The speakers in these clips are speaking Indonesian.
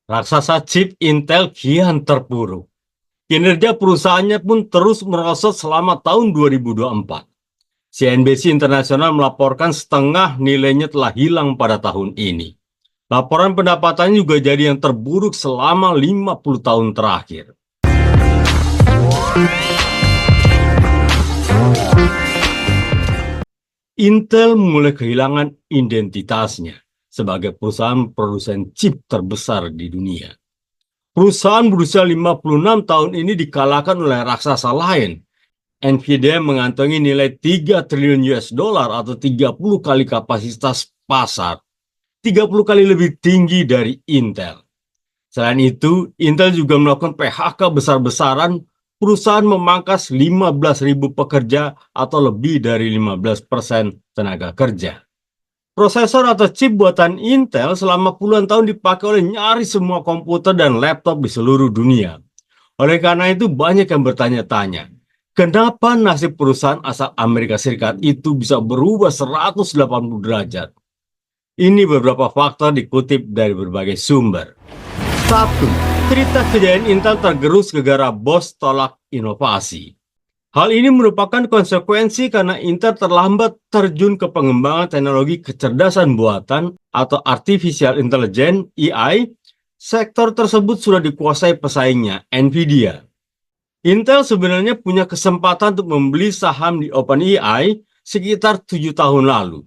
Raksasa chip Intel kian terpuruk. Kinerja perusahaannya pun terus merosot selama tahun 2024. CNBC Internasional melaporkan setengah nilainya telah hilang pada tahun ini. Laporan pendapatannya juga jadi yang terburuk selama 50 tahun terakhir. Intel mulai kehilangan identitasnya sebagai perusahaan produsen chip terbesar di dunia. Perusahaan berusia 56 tahun ini dikalahkan oleh raksasa lain. Nvidia mengantongi nilai 3 triliun US dollar atau 30 kali kapasitas pasar. 30 kali lebih tinggi dari Intel. Selain itu, Intel juga melakukan PHK besar-besaran. Perusahaan memangkas 15.000 pekerja atau lebih dari 15% tenaga kerja. Prosesor atau chip buatan Intel selama puluhan tahun dipakai oleh nyaris semua komputer dan laptop di seluruh dunia. Oleh karena itu banyak yang bertanya-tanya, kenapa nasib perusahaan asal Amerika Serikat itu bisa berubah 180 derajat? Ini beberapa faktor dikutip dari berbagai sumber. 1. Cerita kejayaan Intel tergerus gara-gara bos tolak inovasi. Hal ini merupakan konsekuensi karena Intel terlambat terjun ke pengembangan teknologi kecerdasan buatan atau Artificial Intelligence (AI). Sektor tersebut sudah dikuasai pesaingnya, Nvidia. Intel sebenarnya punya kesempatan untuk membeli saham di OpenAI sekitar 7 tahun lalu.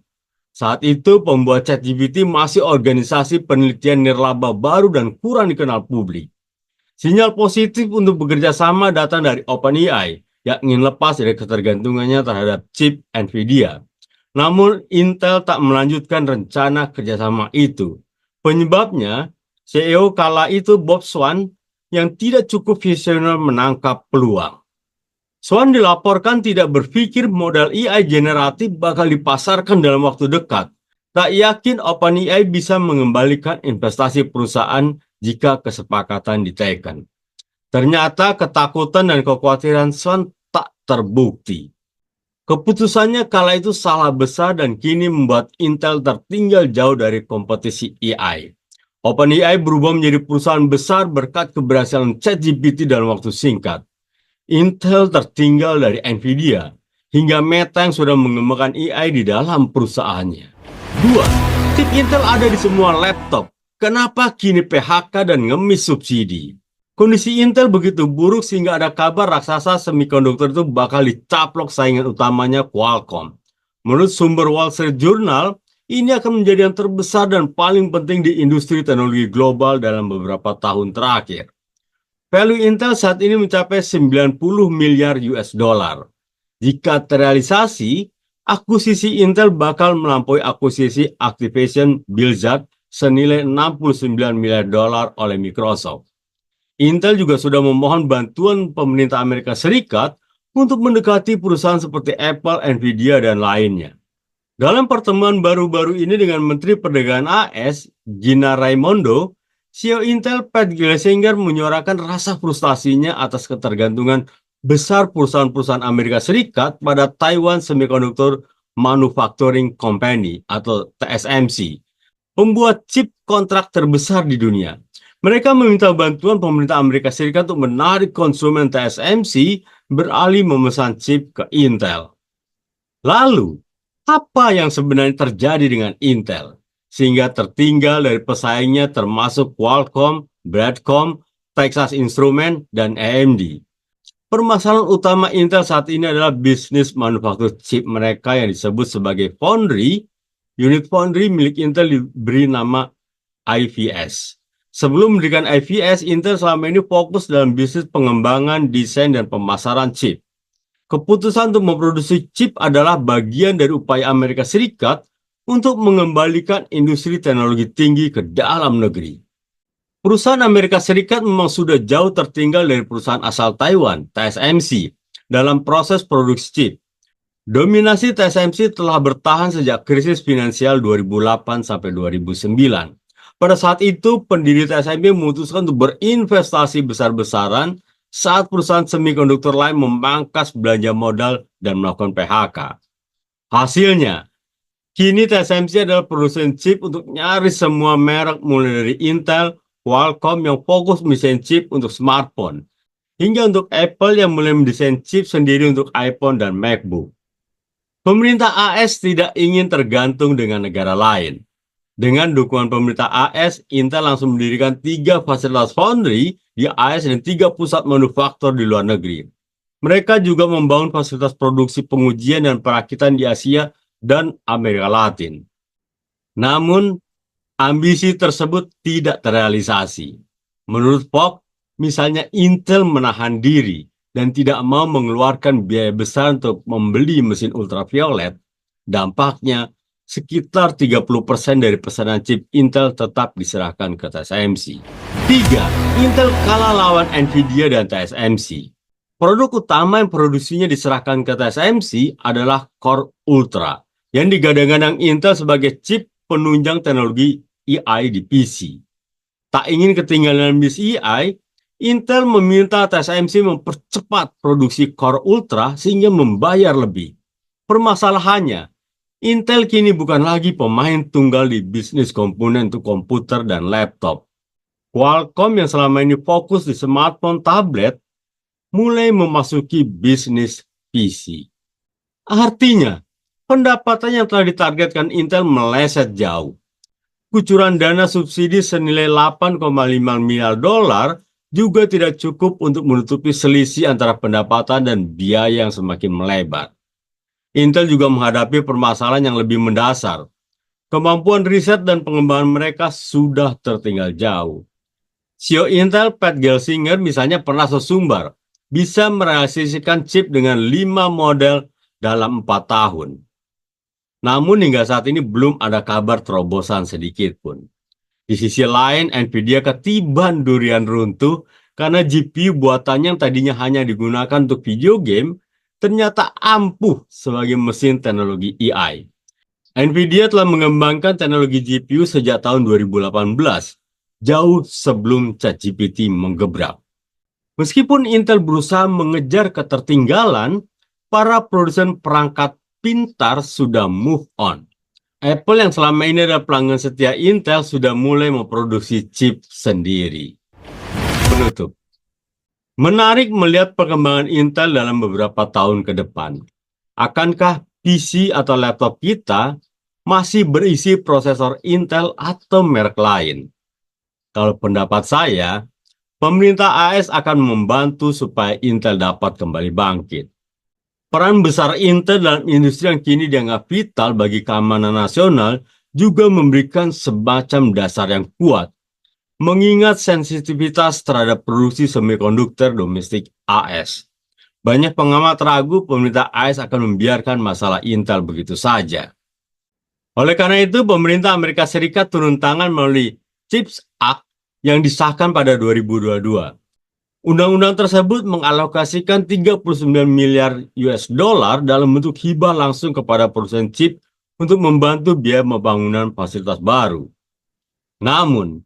Saat itu pembuat ChatGPT masih organisasi penelitian nirlaba baru dan kurang dikenal publik. Sinyal positif untuk bekerja sama datang dari OpenAI yang ingin lepas dari ketergantungannya terhadap chip Nvidia. Namun Intel tak melanjutkan rencana kerjasama itu. Penyebabnya, CEO kala itu Bob Swan yang tidak cukup visioner menangkap peluang. Swan dilaporkan tidak berpikir modal AI generatif bakal dipasarkan dalam waktu dekat. Tak yakin OpenAI bisa mengembalikan investasi perusahaan jika kesepakatan diteken. Ternyata ketakutan dan kekhawatiran Swan tak terbukti. Keputusannya kala itu salah besar dan kini membuat Intel tertinggal jauh dari kompetisi AI. OpenAI berubah menjadi perusahaan besar berkat keberhasilan ChatGPT dalam waktu singkat. Intel tertinggal dari Nvidia, hingga Meta yang sudah mengembangkan AI di dalam perusahaannya. 2. Chip Intel ada di semua laptop. Kenapa kini PHK dan ngemis subsidi? Kondisi Intel begitu buruk sehingga ada kabar raksasa semikonduktor itu bakal dicaplok saingan utamanya Qualcomm. Menurut sumber Wall Street Journal, ini akan menjadi yang terbesar dan paling penting di industri teknologi global dalam beberapa tahun terakhir. Value Intel saat ini mencapai 90 miliar US dollar. Jika terrealisasi, akuisisi Intel bakal melampaui akuisisi Activision Blizzard senilai 69 miliar dolar oleh Microsoft. Intel juga sudah memohon bantuan pemerintah Amerika Serikat untuk mendekati perusahaan seperti Apple, Nvidia, dan lainnya. Dalam pertemuan baru-baru ini dengan Menteri Perdagangan AS, Gina Raimondo, CEO Intel Pat Gelsinger menyuarakan rasa frustasinya atas ketergantungan besar perusahaan-perusahaan Amerika Serikat pada Taiwan Semiconductor Manufacturing Company atau TSMC, pembuat chip kontrak terbesar di dunia. Mereka meminta bantuan pemerintah Amerika Serikat untuk menarik konsumen TSMC beralih memesan chip ke Intel. Lalu, apa yang sebenarnya terjadi dengan Intel sehingga tertinggal dari pesaingnya termasuk Qualcomm, Broadcom, Texas Instruments, dan AMD? Permasalahan utama Intel saat ini adalah bisnis manufaktur chip mereka yang disebut sebagai foundry. Unit foundry milik Intel diberi nama IVS. Sebelum mendirikan IVS, Intel selama ini fokus dalam bisnis pengembangan, desain, dan pemasaran chip. Keputusan untuk memproduksi chip adalah bagian dari upaya Amerika Serikat untuk mengembalikan industri teknologi tinggi ke dalam negeri. Perusahaan Amerika Serikat memang sudah jauh tertinggal dari perusahaan asal Taiwan, TSMC, dalam proses produksi chip. Dominasi TSMC telah bertahan sejak krisis finansial 2008-2009. Pada saat itu, pendiri TSMC memutuskan untuk berinvestasi besar-besaran saat perusahaan semikonduktor lain memangkas belanja modal dan melakukan PHK. Hasilnya, kini TSMC adalah produsen chip untuk nyaris semua merek mulai dari Intel, Qualcomm yang fokus mendesain chip untuk smartphone, hingga untuk Apple yang mulai mendesain chip sendiri untuk iPhone dan MacBook. Pemerintah AS tidak ingin tergantung dengan negara lain. Dengan dukungan pemerintah AS, Intel langsung mendirikan 3 fasilitas foundry di AS dan 3 pusat manufaktur di luar negeri. Mereka juga membangun fasilitas produksi pengujian dan perakitan di Asia dan Amerika Latin. Namun, ambisi tersebut tidak terrealisasi. Menurut Fogg, misalnya Intel menahan diri dan tidak mau mengeluarkan biaya besar untuk membeli mesin ultraviolet, dampaknya sekitar 30% dari pesanan chip Intel tetap diserahkan ke TSMC. 3. Intel kalah lawan Nvidia dan TSMC. Produk utama yang produksinya diserahkan ke TSMC adalah Core Ultra, yang digadang-gadang Intel sebagai chip penunjang teknologi AI di PC. Tak ingin ketinggalan bis AI, Intel meminta TSMC mempercepat produksi Core Ultra sehingga membayar lebih. Permasalahannya, Intel kini bukan lagi pemain tunggal di bisnis komponen untuk komputer dan laptop. Qualcomm yang selama ini fokus di smartphone tablet mulai memasuki bisnis PC. Artinya, pendapatan yang telah ditargetkan Intel meleset jauh. Kucuran dana subsidi senilai 8,5 miliar dolar juga tidak cukup untuk menutupi selisih antara pendapatan dan biaya yang semakin melebar. Intel juga menghadapi permasalahan yang lebih mendasar. Kemampuan riset dan pengembangan mereka sudah tertinggal jauh. CEO Intel, Pat Gelsinger, misalnya pernah sesumbar bisa merealisasikan chip dengan 5 model dalam 4 tahun. Namun hingga saat ini belum ada kabar terobosan sedikit pun. Di sisi lain, Nvidia ketiban durian runtuh karena GPU buatannya yang tadinya hanya digunakan untuk video game, ternyata ampuh sebagai mesin teknologi AI. Nvidia telah mengembangkan teknologi GPU sejak tahun 2018, jauh sebelum ChatGPT menggebrak. Meskipun Intel berusaha mengejar ketertinggalan, para produsen perangkat pintar sudah move on. Apple yang selama ini adalah pelanggan setia Intel sudah mulai memproduksi chip sendiri. Penutup. Menarik melihat perkembangan Intel dalam beberapa tahun ke depan. Akankah PC atau laptop kita masih berisi prosesor Intel atau merek lain? Kalau pendapat saya, pemerintah AS akan membantu supaya Intel dapat kembali bangkit. Peran besar Intel dalam industri yang kini dianggap vital bagi keamanan nasional juga memberikan semacam dasar yang kuat, mengingat sensitivitas terhadap produksi semikonduktor domestik AS. Banyak pengamat ragu pemerintah AS akan membiarkan masalah Intel begitu saja. Oleh karena itu, pemerintah Amerika Serikat turun tangan melalui CHIPS Act yang disahkan pada 2022. Undang-undang tersebut mengalokasikan 39 miliar US dollar dalam bentuk hibah langsung kepada produsen chip untuk membantu biaya pembangunan fasilitas baru. Namun,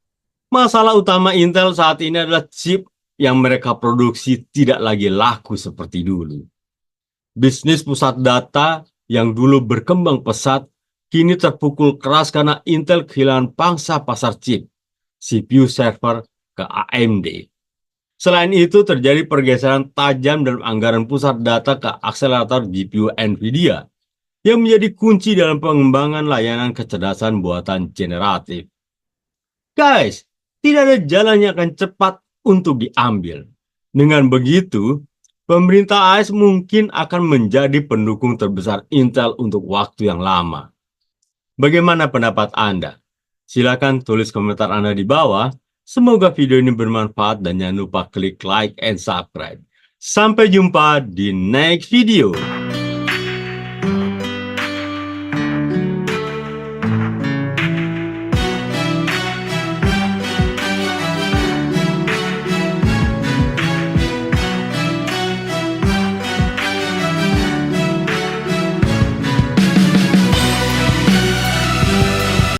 masalah utama Intel saat ini adalah chip yang mereka produksi tidak lagi laku seperti dulu. Bisnis pusat data yang dulu berkembang pesat kini terpukul keras karena Intel kehilangan pangsa pasar chip, CPU server ke AMD. Selain itu, terjadi pergeseran tajam dalam anggaran pusat data ke akselerator GPU Nvidia, yang menjadi kunci dalam pengembangan layanan kecerdasan buatan generatif. Guys, tidak ada jalan yang akan cepat untuk diambil. Dengan begitu, pemerintah AS mungkin akan menjadi pendukung terbesar Intel untuk waktu yang lama. Bagaimana pendapat Anda? Silakan tulis komentar Anda di bawah. Semoga video ini bermanfaat dan jangan lupa klik like and subscribe. Sampai jumpa di next video.